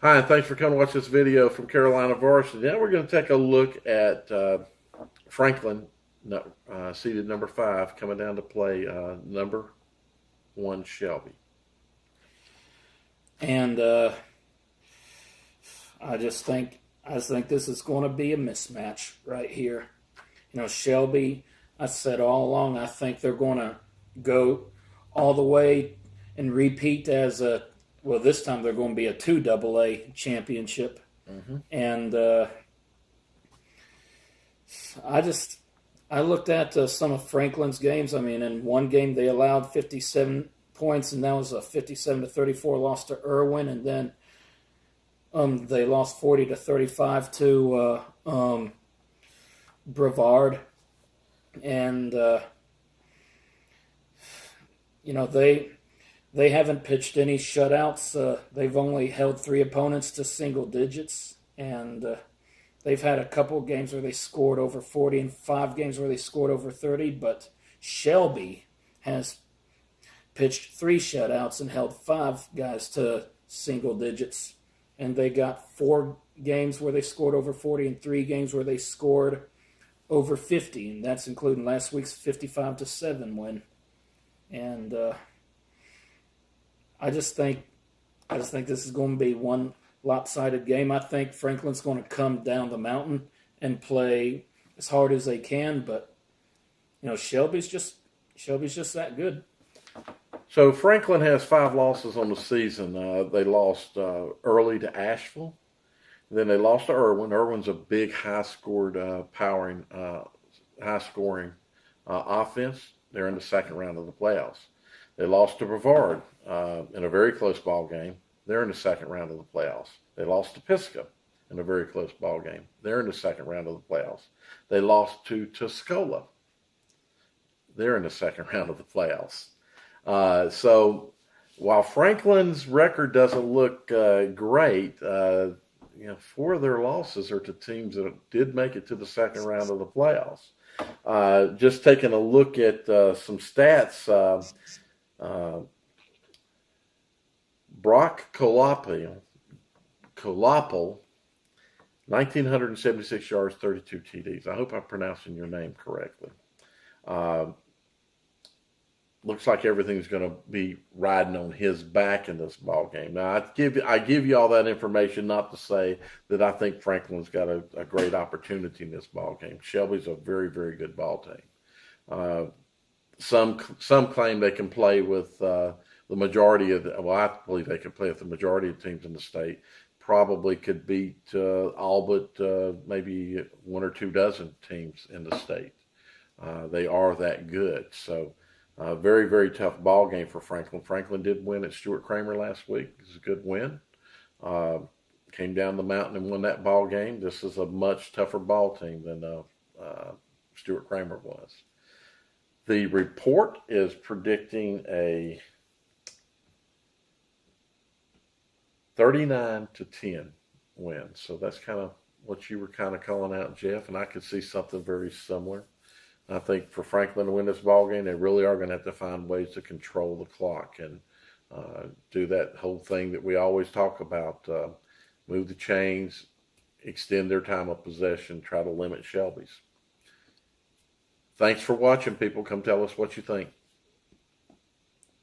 Hi, and thanks for coming to watch this video from Carolina Varsity. Now we're going to take a look at Franklin, seeded number 5, coming down to play number 1 Shelby. And I just think this is going to be a mismatch right here. You know, Shelby, I said all along, I think they're going to go all the way and repeat as a, well, this time they're going to be a 2AA championship. Mm-hmm. And I looked at some of Franklin's games. I mean, in one game they allowed 57 points, and that was a 57-34 loss to Irwin, and then they lost 40-35 to Brevard, and you know, they haven't pitched any shutouts. They've only held 3 opponents to single digits, and they've had a couple of games where they scored over 40 and 5 games where they scored over 30, but Shelby has pitched 3 shutouts and held 5 guys to single digits, and they got 4 games where they scored over 40 and 3 games where they scored over 50, and that's including last week's 55-7 win. And I just think this is going to be one lopsided game. I think Franklin's going to come down the mountain and play as hard as they can, but you know, Shelby's just that good. So Franklin has 5 losses on the season. They lost early to Asheville. Then they lost to Irwin. Irwin's a big, high-scoring offense. They're in the second round of the playoffs. They lost to Brevard in a very close ball game. They're in the second round of the playoffs. They lost to Pisgah in a very close ball game. They're in the second round of the playoffs. They lost to Tuscola. They're in the second round of the playoffs. So while Franklin's record doesn't look great, 4 of their losses are to teams that did make it to the second round of the playoffs. Just taking a look at some stats, Brock Colapel, 1,976 yards, 32 TDs. I hope I'm pronouncing your name correctly. Looks like everything's going to be riding on his back in this ball game. Now, I give you all that information not to say that I think Franklin's got a great opportunity in this ball game. Shelby's a very, very good ball team. Some claim they can play with the majority of I believe they can play with the majority of teams in the state. Probably could beat all but maybe 1 or 2 dozen teams in the state. They are that good. So. Very, very tough ball game for Franklin. Franklin did win at Stuart Cramer last week. It was a good win. Came down the mountain and won that ball game. This is a much tougher ball team than Stuart Cramer was. The report is predicting a 39-10 win. So that's kind of what you were kind of calling out, Jeff, and I could see something very similar. I think for Franklin to win this ball game, they really are going to have to find ways to control the clock and do that whole thing that we always talk about, move the chains, extend their time of possession, try to limit Shelby's. Thanks for watching, people. Come tell us what you think.